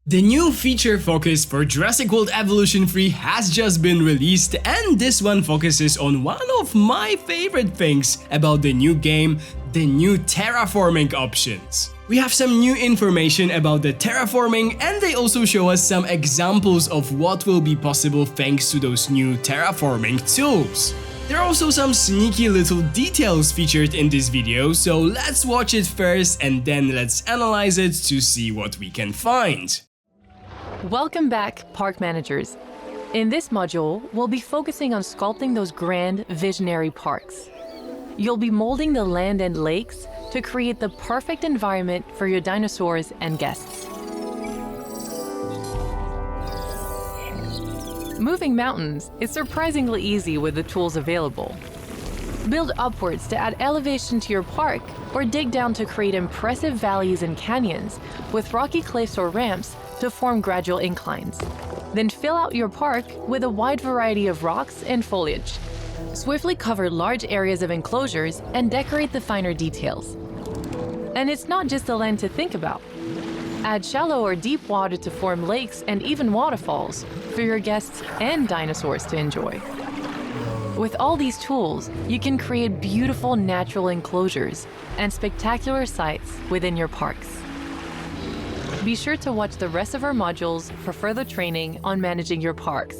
The new feature focus for Jurassic World Evolution 3 has just been released, and this one focuses on one of my favorite things about the new game, the new terraforming options. We have some new information about the terraforming, and they also show us some examples of what will be possible thanks to those new terraforming tools. There are also some sneaky little details featured in this video, so let's watch it first and then let's analyze it to see what we can find. Welcome back, park managers. In this module, we'll be focusing on sculpting those grand, visionary parks. You'll be molding the land and lakes to create the perfect environment for your dinosaurs and guests. Moving mountains is surprisingly easy with the tools available. Build upwards to add elevation to your park, or dig down to create impressive valleys and canyons with rocky cliffs or ramps to form gradual inclines. Then fill out your park with a wide variety of rocks and foliage. Swiftly cover large areas of enclosures and decorate the finer details. And it's not just the land to think about. Add shallow or deep water to form lakes and even waterfalls for your guests and dinosaurs to enjoy. With all these tools, you can create beautiful natural enclosures and spectacular sights within your parks. Be sure to watch the rest of our modules for further training on managing your parks.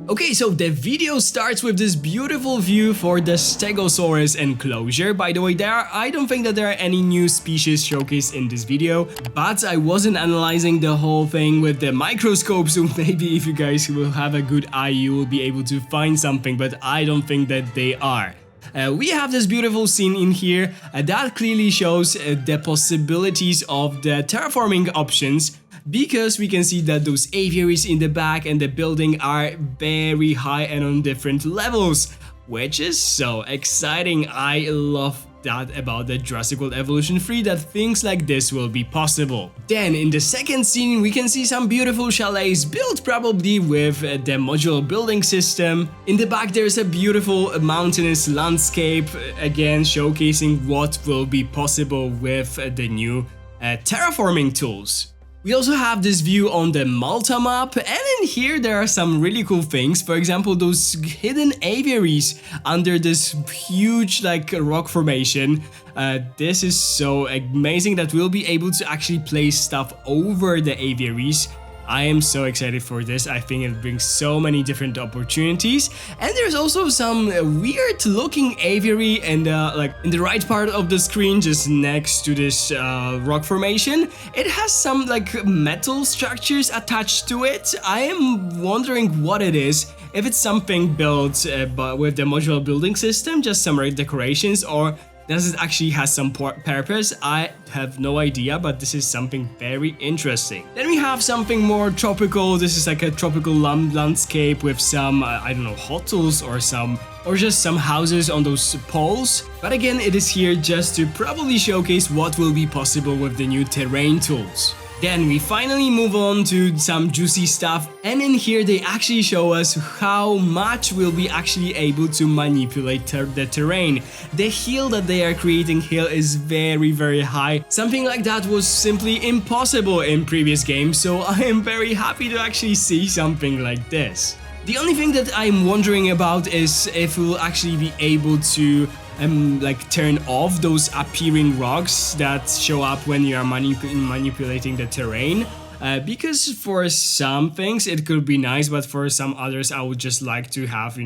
Okay, so the video starts with this beautiful view for the Stegosaurus enclosure. By the way, I don't think that there are any new species showcased in this video, but I wasn't analyzing the whole thing with the microscope, so maybe if you guys will have a good eye, you will be able to find something, but I don't think that they are. We have this beautiful scene in here that clearly shows the possibilities of the terraforming options, because we can see that those aviaries in the back and the building are very high and on different levels, which is so exciting. I love that about the Jurassic World Evolution 3, that things like this will be possible. Then in the second scene we can see some beautiful chalets built probably with the modular building system. In the back there's a beautiful mountainous landscape, again showcasing what will be possible with the new terraforming tools. We also have this view on the Malta map, and in here there are some really cool things. For example, those hidden aviaries under this huge rock formation. This is so amazing that we'll be able to actually place stuff over the aviaries. I am so excited for this. I think it brings so many different opportunities. And there's also some weird looking aviary and in the right part of the screen, just next to this rock formation. It has some metal structures attached to it. I am wondering what it is. If it's something built but with the modular building system, just some decorations, or does it actually has some purpose? I have no idea, but this is something very interesting. Then we have something more tropical. This is like a tropical landscape with some, I don't know, hotels or just some houses on those poles. But again, it is here just to probably showcase what will be possible with the new terrain tools. Then we finally move on to some juicy stuff, and in here they actually show us how much we'll be actually able to manipulate the terrain. The hill that they are creating here is very high. Something like that was simply impossible in previous games, so I am very happy to actually see something like this. The only thing that I'm wondering about is if we'll actually be able to turn off those appearing rocks that show up when you are manipulating the terrain. Because for some things it could be nice, but for some others I would just like to have,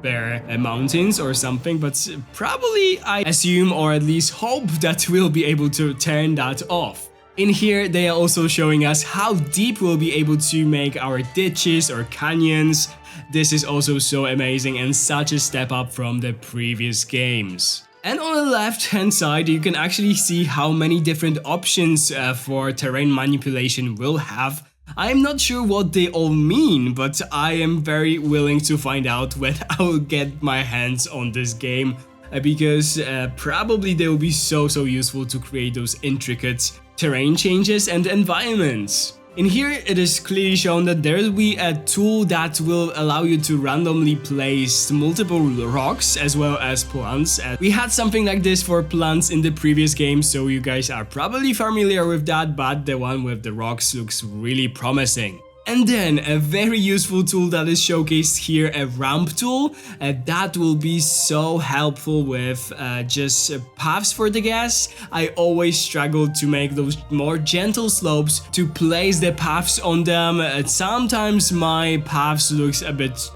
bare mountains or something. But probably I assume, or at least hope, that we'll be able to turn that off. In here they are also showing us how deep we'll be able to make our ditches or canyons. This is also so amazing and such a step up from the previous games. And on the left hand side you can actually see how many different options for terrain manipulation we'll have. I'm not sure what they all mean, but I am very willing to find out when I will get my hands on this game, because probably they will be so useful to create those intricate terrain changes and environments. In here, it is clearly shown that there will be a tool that will allow you to randomly place multiple rocks as well as plants. We had something like this for plants in the previous game, so you guys are probably familiar with that, but the one with the rocks looks really promising. And then a very useful tool that is showcased here, a ramp tool, that will be so helpful with just paths for the gas. I always struggled to make those more gentle slopes, to place the paths on them. Sometimes my paths looked a bit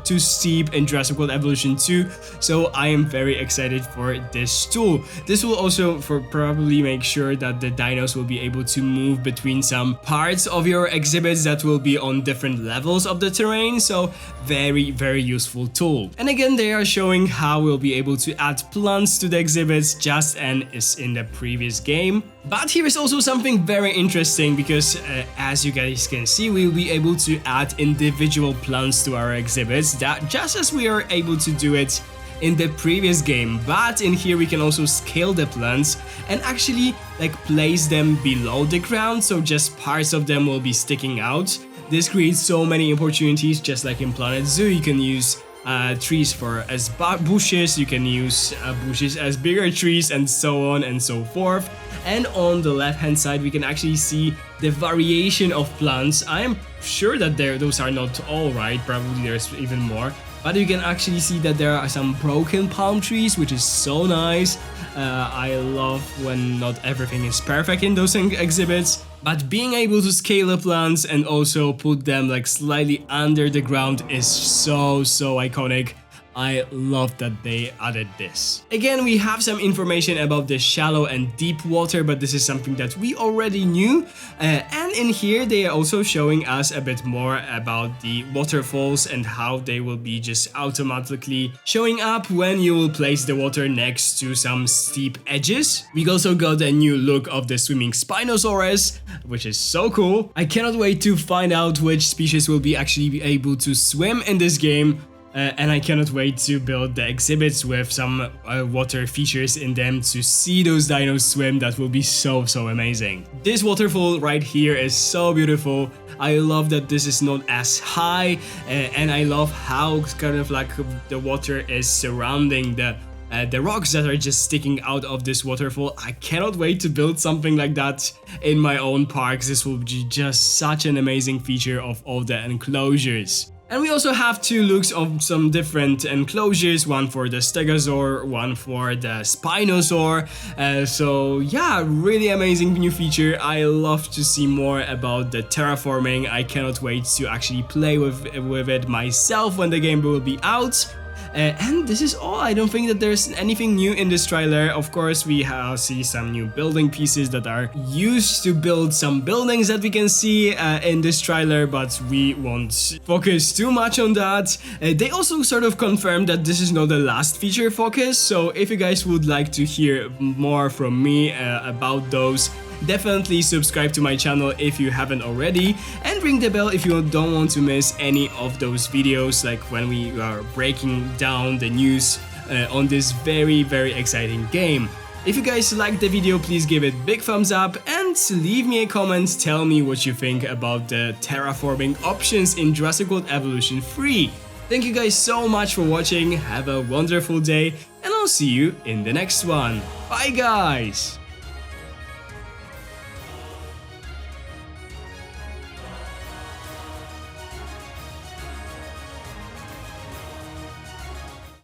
too steep in Jurassic World Evolution 2, so I am very excited for this tool. This will also probably make sure that the dinos will be able to move between some parts of your exhibit that will be on different levels of the terrain, so very useful tool. And again, they are showing how we'll be able to add plants to the exhibits just as in the previous game. But here is also something very interesting because as you guys can see, we'll be able to add individual plants to our exhibits, that just as we are able to do it in the previous game, but in here we can also scale the plants and actually like place them below the ground, so just parts of them will be sticking out. This creates so many opportunities, just like in Planet Zoo. You can use trees as bushes, you can use bushes as bigger trees, and so on and so forth. And on the left hand side we can actually see the variation of plants. I am sure that those are not all right, probably there's even more. But you can actually see that there are some broken palm trees, which is so nice. I love when not everything is perfect in those exhibits. But being able to scale the plants and also put them like slightly under the ground is so iconic. I love that they added this. Again, we have some information about the shallow and deep water, but this is something that we already knew. And in here, they are also showing us a bit more about the waterfalls and how they will be just automatically showing up when you will place the water next to some steep edges. We also got a new look of the swimming Spinosaurus, which is so cool. I cannot wait to find out which species will be actually able to swim in this game. And I cannot wait to build the exhibits with some water features in them to see those dinos swim. That will be so amazing. This waterfall right here is so beautiful. I love that this is not as high, and I love how kind of like the water is surrounding the rocks that are just sticking out of this waterfall. I cannot wait to build something like that in my own parks. This will be just such an amazing feature of all the enclosures. And we also have two looks of some different enclosures, one for the Stegosaur, one for the Spinosaur. So yeah, really amazing new feature. I love to see more about the terraforming. I cannot wait to actually play with it myself when the game will be out. And this is all. I don't think that there's anything new in this trailer. Of course, we see some new building pieces that are used to build some buildings that we can see in this trailer, but we won't focus too much on that. They also sort of confirmed that this is not the last feature focus, so if you guys would like to hear more from me about those, definitely subscribe to my channel if you haven't already, and ring the bell if you don't want to miss any of those videos, like when we are breaking down the news on this very exciting game. If you guys liked the video, please give it a big thumbs up and leave me a comment. Tell me what you think about the terraforming options in Jurassic World Evolution 3. Thank you guys so much for watching. Have a wonderful day, and I'll see you in the next one. Bye guys!